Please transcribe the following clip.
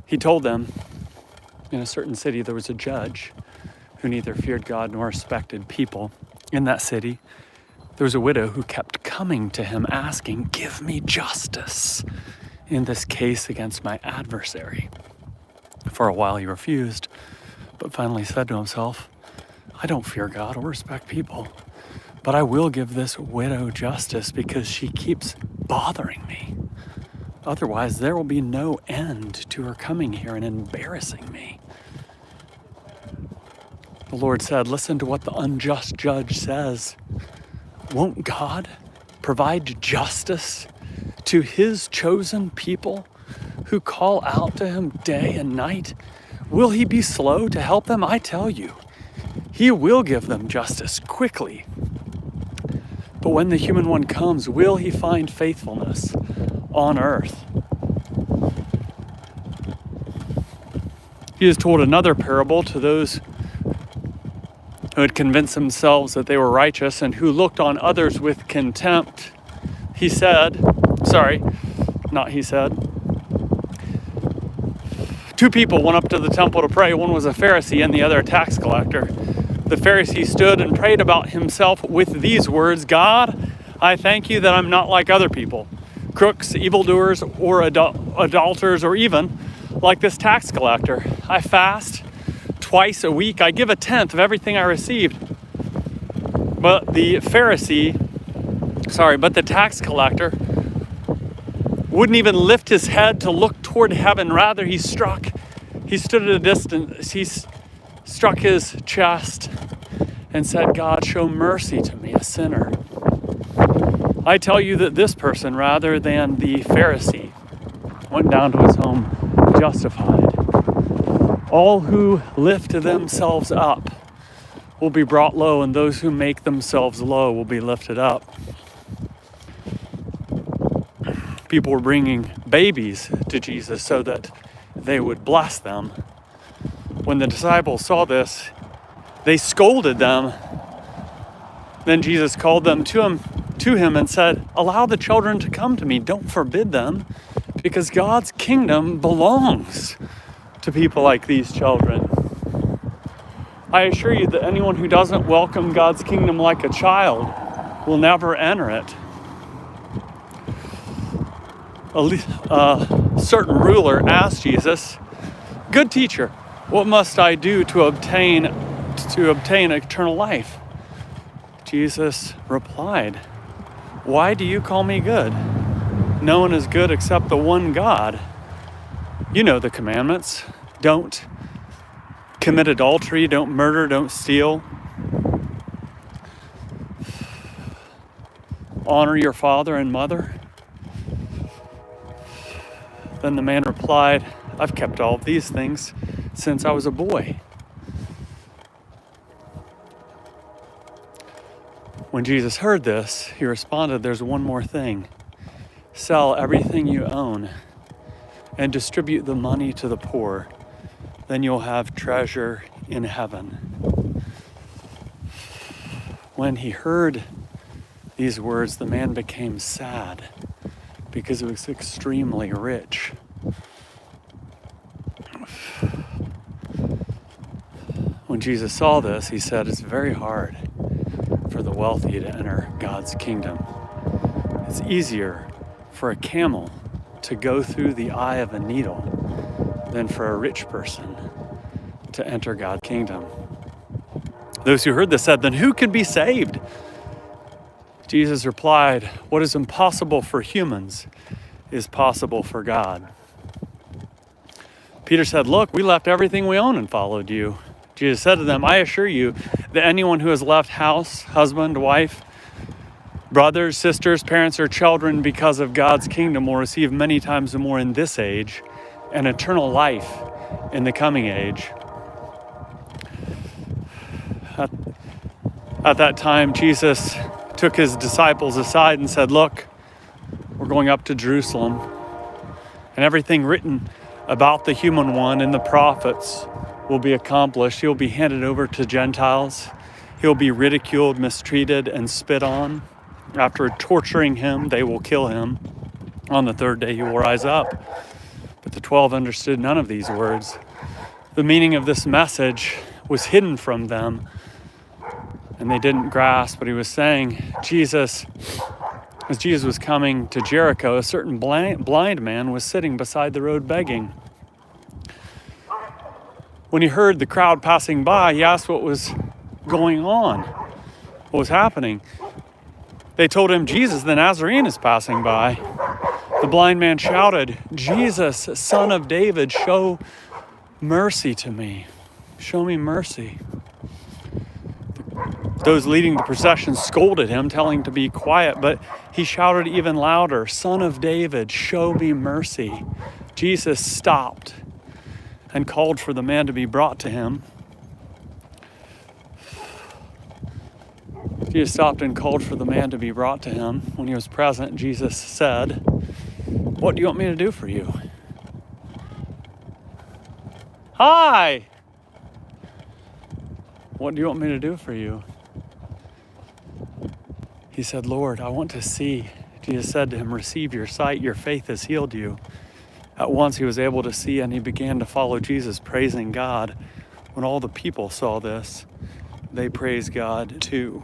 He told them, in a certain city there was a judge who neither feared God nor respected people. In that city, there was a widow who kept coming to him asking, "Give me justice in this case against my adversary." For a while he refused, but finally said to himself, "I don't fear God or respect people, but I will give this widow justice because she keeps bothering me. Otherwise, there will be no end to her coming here and embarrassing me." The Lord said, "Listen to what the unjust judge says. Won't God provide justice to his chosen people who call out to him day and night? Will he be slow to help them? I tell you, he will give them justice quickly. But when the human one comes, will he find faithfulness on earth?" He has told another parable to those who had convinced themselves that they were righteous and who looked on others with contempt. Two people went up to the temple to pray. One was a Pharisee and the other a tax collector. The Pharisee stood and prayed about himself with these words, "God, I thank you that I'm not like other people, crooks, evildoers, or adulterers, or even like this tax collector. I fast twice a week. I give a tenth of everything I received." But the tax collector wouldn't even lift his head to look toward heaven. Rather, he stood at a distance. He struck his chest and said, "God, show mercy to me, a sinner." I tell you that this person, rather than the Pharisee, went down to his home justified. All who lift themselves up will be brought low, and those who make themselves low will be lifted up. People were bringing babies to Jesus so that they would bless them. When the disciples saw this, they scolded them. Then Jesus called them to him and said, "Allow the children to come to me. Don't forbid them, because God's kingdom belongs to people like these children." I assure you that anyone who doesn't welcome God's kingdom like a child will never enter it. A certain ruler asked Jesus, "Good teacher, what must I do to obtain eternal life?" Jesus replied, "Why do you call me good? No one is good except the one God. You know the commandments. Don't commit adultery, don't murder, don't steal. Honor your father and mother." Then the man replied, "I've kept all of these things since I was a boy." When Jesus heard this, he responded, "There's one more thing. Sell everything you own and distribute the money to the poor. Then you'll have treasure in heaven." When he heard these words, the man became sad because he was extremely rich. When Jesus saw this, he said, "It's very hard for the wealthy to enter God's kingdom. It's easier for a camel to go through the eye of a needle than for a rich person to enter God's kingdom." Those who heard this said, "Then who can be saved?" Jesus replied, "What is impossible for humans is possible for God." Peter said, "Look, we left everything we own and followed you." Jesus said to them, "I assure you that anyone who has left house, husband, wife, brothers, sisters, parents, or children because of God's kingdom will receive many times more in this age and eternal life in the coming age." At that time, Jesus took his disciples aside and said, "Look, we're going up to Jerusalem, and everything written about the human one in the prophets will be accomplished. He'll be handed over to Gentiles. He'll be ridiculed, mistreated, and spit on. After torturing him, they will kill him. On the third day, he will rise up." But the 12 understood none of these words. The meaning of this message was hidden from them, and they didn't grasp what he was saying. As Jesus was coming to Jericho, a certain blind man was sitting beside the road begging. When he heard the crowd passing by, he asked what was going on, what was happening. They told him, Jesus the Nazarene is passing by. The blind man shouted, Jesus, Son of David, show mercy to me. Show me mercy. Those leading the procession scolded him, telling him to be quiet, but he shouted even louder, Son of David, show me mercy. Jesus stopped and called for the man to be brought to him. Jesus stopped and called for the man to be brought to him. When he was present, Jesus said, what do you want me to do for you? Hi! What do you want me to do for you? He said, Lord, I want to see. Jesus said to him, receive your sight, your faith has healed you. At once he was able to see, and he began to follow Jesus, praising God. When all the people saw this, they praised God too.